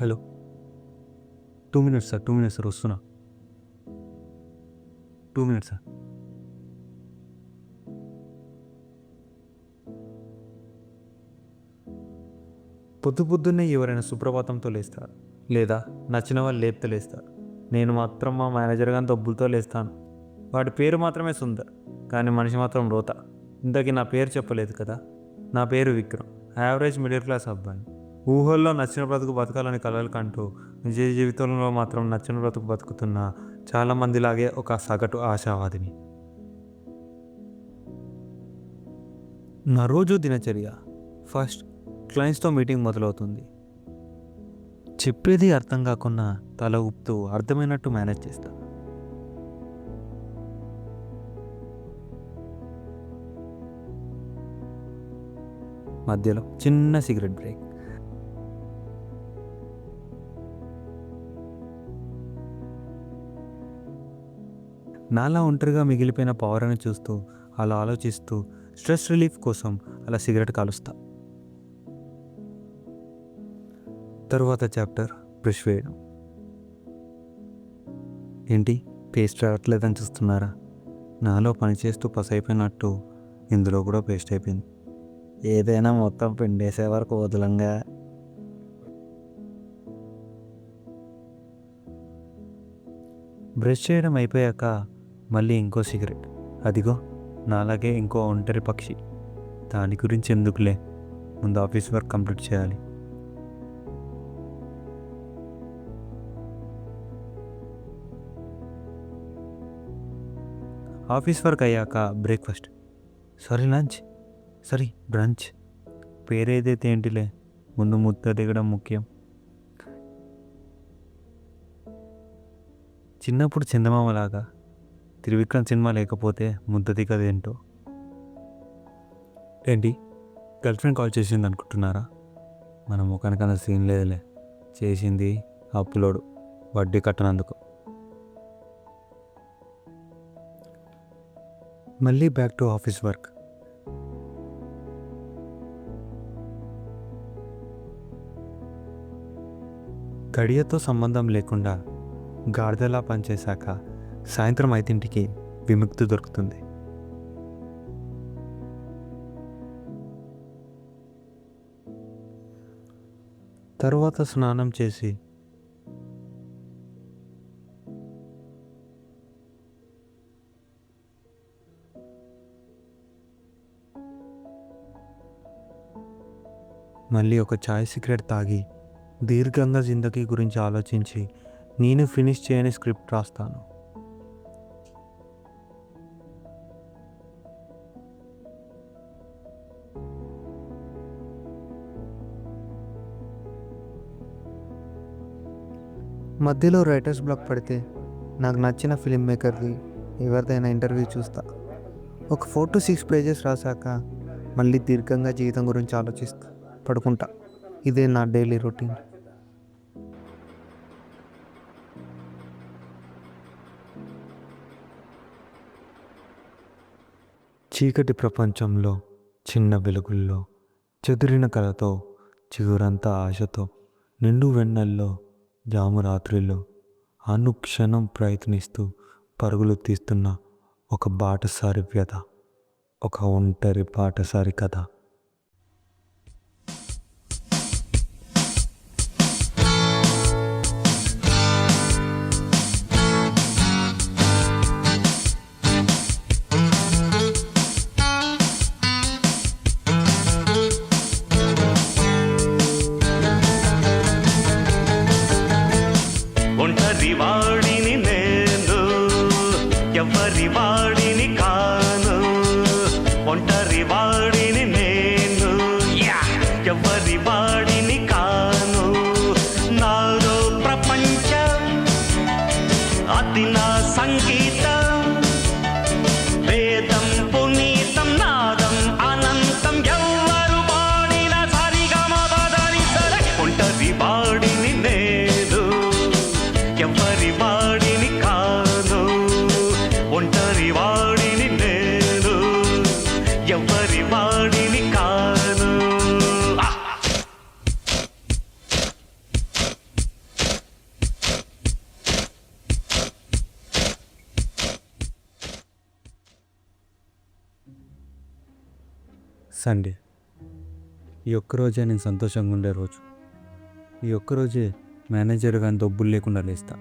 Hello 2 minutes sir 2 minutes sir వస్తున్నా 2 minutes sir. పొద్దున్నే ఎవరైనా సుప్రభాతంతో లేస్తారు, లేదా నచ్చిన వాళ్ళు లేపుతో లేస్తారు. నేను మాత్రం మా మేనేజర్ గారిని దబ్బులతో లేస్తాను. వాడి పేరు మాత్రమే సుందర్, కానీ మనిషి మాత్రం రోత. ఇంతకీ నా పేరు చెప్పలేదు కదా. నా పేరు విక్రమ్. యావరేజ్ మిడిల్ క్లాస్ అబ్బాయి. ఊహల్లో నచ్చిన బ్రతుకు బతకాలని కలలు కంటూ నిజ జీవితంలో మాత్రం నచ్చిన బ్రతుకు బతుకుతున్న చాలామందిలాగే ఒక సగటు ఆశావాదిని. నా రోజు దినచర్య. ఫస్ట్ క్లయింట్స్తో మీటింగ్ మొదలవుతుంది. చెప్పేది అర్థం కాకుండా తల ఊపుతూ అర్థమైనట్టు మేనేజ్ చేస్తా. మధ్యలో చిన్న సిగరెట్ బ్రేక్. నాలా ఒంటరిగా మిగిలిపోయిన పవర్ని చూస్తూ అలా ఆలోచిస్తూ స్ట్రెస్ రిలీఫ్ కోసం అలా సిగరెట్ కాలుస్తా. తరువాత చాప్టర్ బ్రష్ వేయడం. ఏంటి పేస్ట్ రావట్లేదని చూస్తున్నారా? నాలో పనిచేస్తూ పసైపోయినట్టు ఇందులో కూడా పేస్ట్ అయిపోయింది. ఏదైనా మొత్తం పిండేసే వరకు వదలంగా. బ్రష్ చేయడం అయిపోయాక మళ్ళీ ఇంకో సిగరెట్. అదిగో నాలాగే ఇంకో ఒంటరి పక్షి. దాని గురించి ఎందుకులే, ముందు ఆఫీస్ వర్క్ కంప్లీట్ చేయాలి. ఆఫీస్ వర్క్ అయ్యాక బ్రేక్ఫాస్ట్, లంచ్, బ్రంచ్. పేరేదైతే ఏంటిలే, ముందు ముద్ద దిగడం ముఖ్యం. చిన్నప్పుడు చందమామలాగా త్రివిక్రమ్ సినిమా లేకపోతే ముద్ద దిగదేంటో. ఏంటి గర్ల్ ఫ్రెండ్ కాల్ చేసింది అనుకుంటున్నారా? మన ముఖానికన్నా సీన్ లేదులే. చేసింది అప్పులోడు, వడ్డీ కట్టనందుకు. మళ్ళీ బ్యాక్ టు ఆఫీస్ వర్క్. గడియతో సంబంధం లేకుండా గాడిదలా పనిచేశాక సాయంత్రం 5ంటికి విముక్తి దొరుకుతుంది. తరువాత స్నానం చేసి మళ్ళీ ఒక చాయ్ సిగరెట్ తాగి దీర్ఘంగా జిందగీ గురించి ఆలోచించి నేను ఫినిష్ చేయని స్క్రిప్ట్ రాస్తాను. మధ్యలో రైటర్స్ బ్లాక్ పడితే నాకు నచ్చిన ఫిల్మ్ మేకర్ది ఎవరిదైనా ఇంటర్వ్యూ చూస్తా. ఒక 4 to 6 పేజెస్ రాశాక మళ్ళీ దీర్ఘంగా జీవితం గురించి ఆలోచిస్తా, పడుకుంటా. ఇదే నా డైలీ రొటీన్. చీకటి ప్రపంచంలో చిన్న వెలుగుల్లో చెదిరిన కళతో చిగురంతా ఆశతో నిండు వెన్నెల్లో జాము రాత్రిలో అనుక్షణం ప్రయత్నిస్తూ పరుగులు తీస్తున్న ఒక బాటసారి వ్యధ, ఒక ఒంటరి బాటసారి కథ. ఒంటరి వాడిని నేను, ఎవరి వాడిని కాను. ఒంటరి వాడిని నేను, ఎవరి వాడిని కాను. నాలో ప్రపంచం, అది నా సంగీతం. వేదం పునీతం, నాదం అనంతం. ఎవరు వాడిన సరిగమ బదని సరే. ఒంటరి వాడిని నేను, ఎవరి వాడిని కాను. ఒంటరి వాడిని నేను, ఎవరి వాడిని కాను. సండే. ఈ ఒక్కరోజే నేను సంతోషంగా ఉండే రోజు. ఈ ఒక్కరోజే మేనేజర్ కానీ డబ్బులు లేకుండా లేస్తా.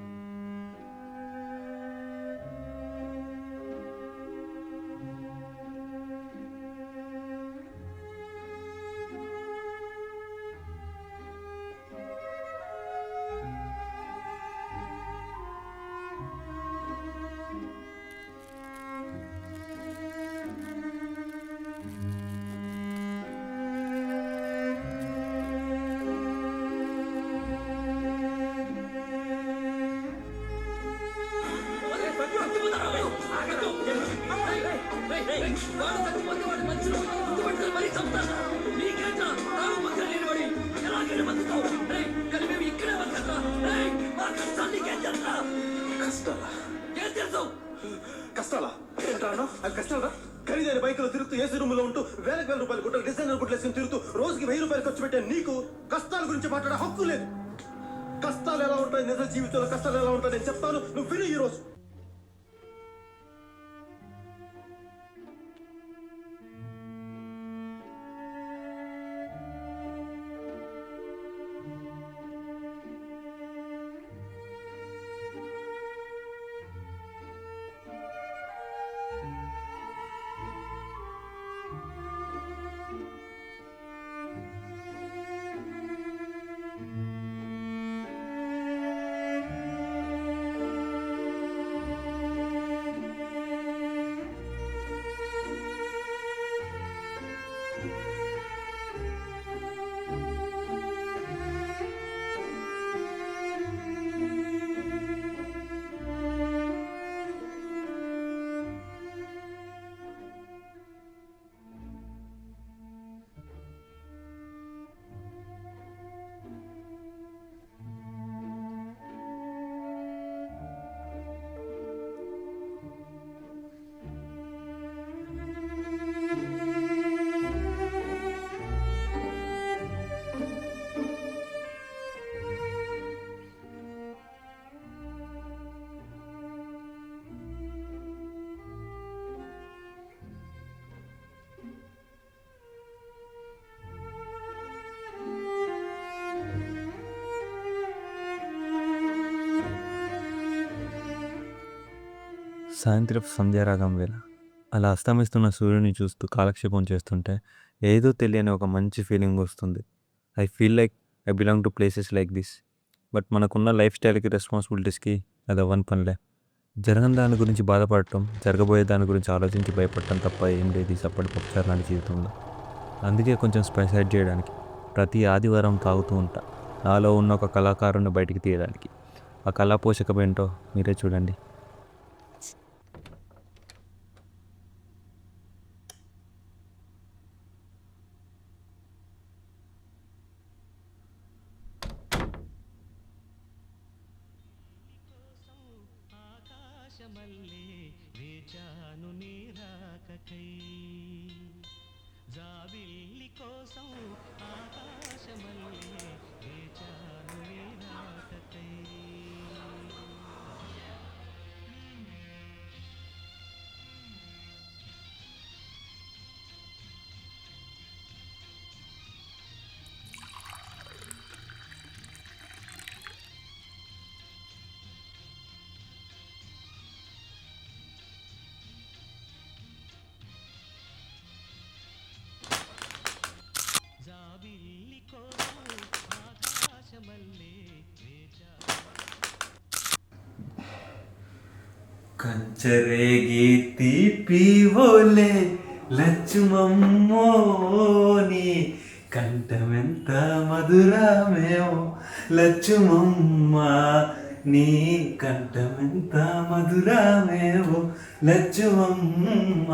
కష్టాలా ఏంటన్నా? అది కష్టాలా? ఖరీదైన బైకులు తిరుగుతూ ఏసీ రూమ్ లో ఉంటూ వేలకు వేల రూపాయలు గుట్టలు డిజైనర్ గుట్లు వేసుకుని తిరుగుతూ రోజుకి 1000 రూపాయలు ఖర్చు పెట్టే నీకు కష్టాల గురించి మాట్లాడే హక్కు లేదు. కష్టాలు ఎలా ఉంటాయి, నిజ జీవితంలో కష్టాలు ఎలా ఉంటాయి నేను చెప్తాను, నువ్వు విను. ఈ రోజు సాయంత్రం సంధ్యారాగం వేళ అలా అస్తమిస్తున్న సూర్యుని చూస్తూ కాలక్షేపం చేస్తుంటే ఏదో తెలియని ఒక మంచి ఫీలింగ్ వస్తుంది. I feel like I belong to places like this. But మనకున్న లైఫ్ స్టైల్కి, రెస్పాన్సిబిలిటీస్కి అది అవ్వని పనిలే. జరగని దాని గురించి బాధపడటం, జరగబోయే దాని గురించి ఆలోచించి భయపడటం తప్ప ఏం లేదు ఈ సప్పటి పప్పుచారు లాంటి జీవితంలో. అందుకే కొంచెం స్పైస్ యాడ్ చేయడానికి ప్రతి ఆదివారం తాగుతూ ఉంటా, నాలో ఉన్న ఒక కళాకారుని బయటికి తీయడానికి. ఆ కళా పోషకం ఏంటో మీరే చూడండి. ఆకాశమల్లే వేచాను నీరాకకై, జాబిల్లి కోసం ఆకాశమల్లే వేచాను నీరాకకై. జాబిల్లి కోసం ఆకాశమల్లే వేచాను. కంచరేగి తీపివోలే లచ్చుమమ్మోని కంఠమెంత మధురమేమో లచ్చుమమ్మ, నీ కంఠమెంత మధురమేమో లచ్చుమమ్మ.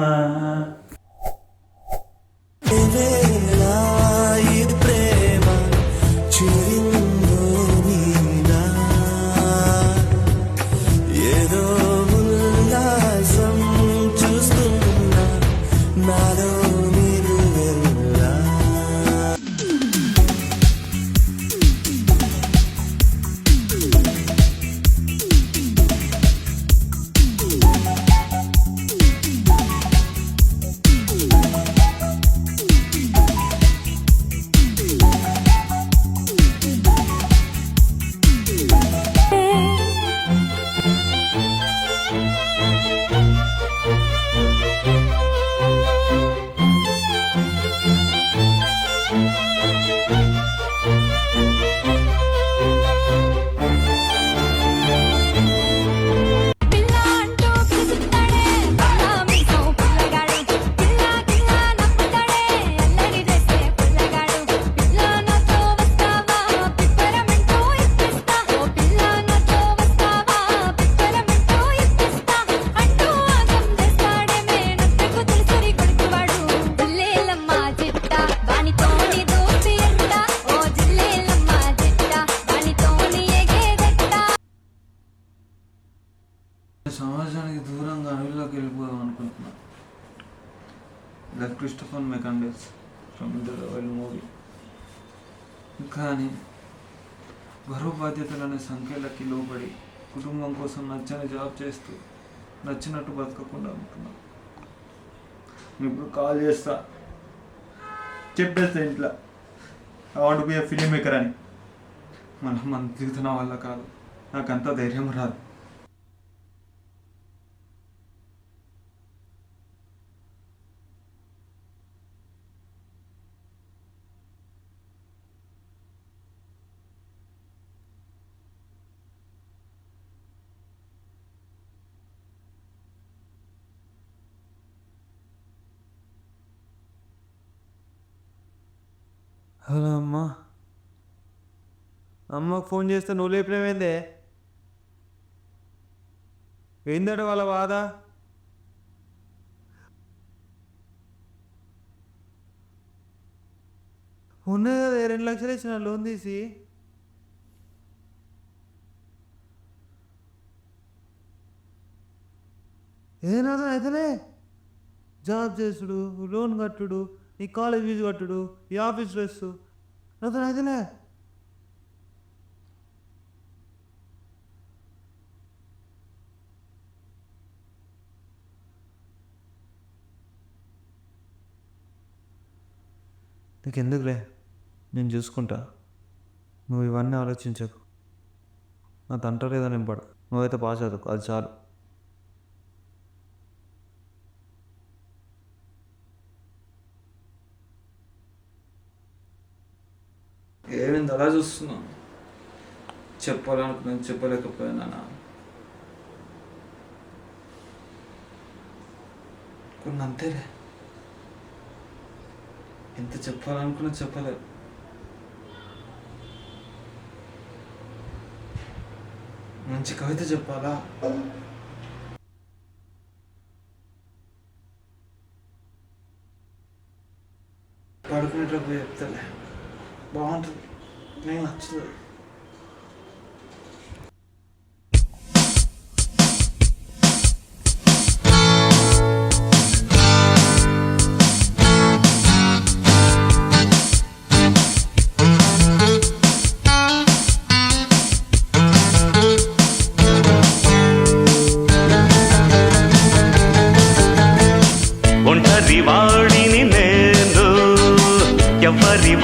సమాజానికి దూరంగా అడవిలోకి వెళ్ళిపోదాం అనుకుంటున్నా. Like Christopher McCandless from the royal movie. కానీ బరువు బాధ్యతలు అనే సంఖ్యలకి లోబడి కుటుంబం కోసం నచ్చని జాబ్ చేస్తూ నచ్చినట్టు బతకకుండా ఉంటున్నా. ఇప్పుడు కాల్ చేస్తా, చెప్పేస్తా ఇంట్లో I want be A film maker అని. మన జీవితం వల్ల కాదు, నాకంత ధైర్యం రాదు. హలో అమ్మా, అమ్మకు ఫోన్ చేస్తే నువ్వు లేపినవేందే? ఏందట వాళ్ళ బాధ? ఉన్నది కదా 2 లక్షలు ఇచ్చిన లోన్ తీసి. ఏదైనా అయితేనే జాబ్ చేసుడు, లోన్ కట్టుడు, నీ కాలేజ్ ఫీజు కట్టుడు, ఈ ఆఫీస్ డ్రెస్ నాతో అయితేనే. నీకెందుకులే, నేను చూసుకుంటా. నువ్వు ఇవన్నీ ఆలోచించకు. నా తంట లేదా నింపడ. నువ్వైతే పాస్ అవుతావు, అది చాలు. ఏమైంది అలా చూస్తున్నావు? చెప్పాలనుకున్నాను, చెప్పలేకపోయినా. కొన్ని అంతేలే, ఎంత చెప్పాలనుకున్నా చెప్పలేదు. మంచి కవిత చెప్పాలా? పడుకునేటప్పుడు చెప్తాలే, బాగుంటుంది, నేను నచ్చుతుంది. ఒంటరి వాడిని నేను, ఎవ్వరి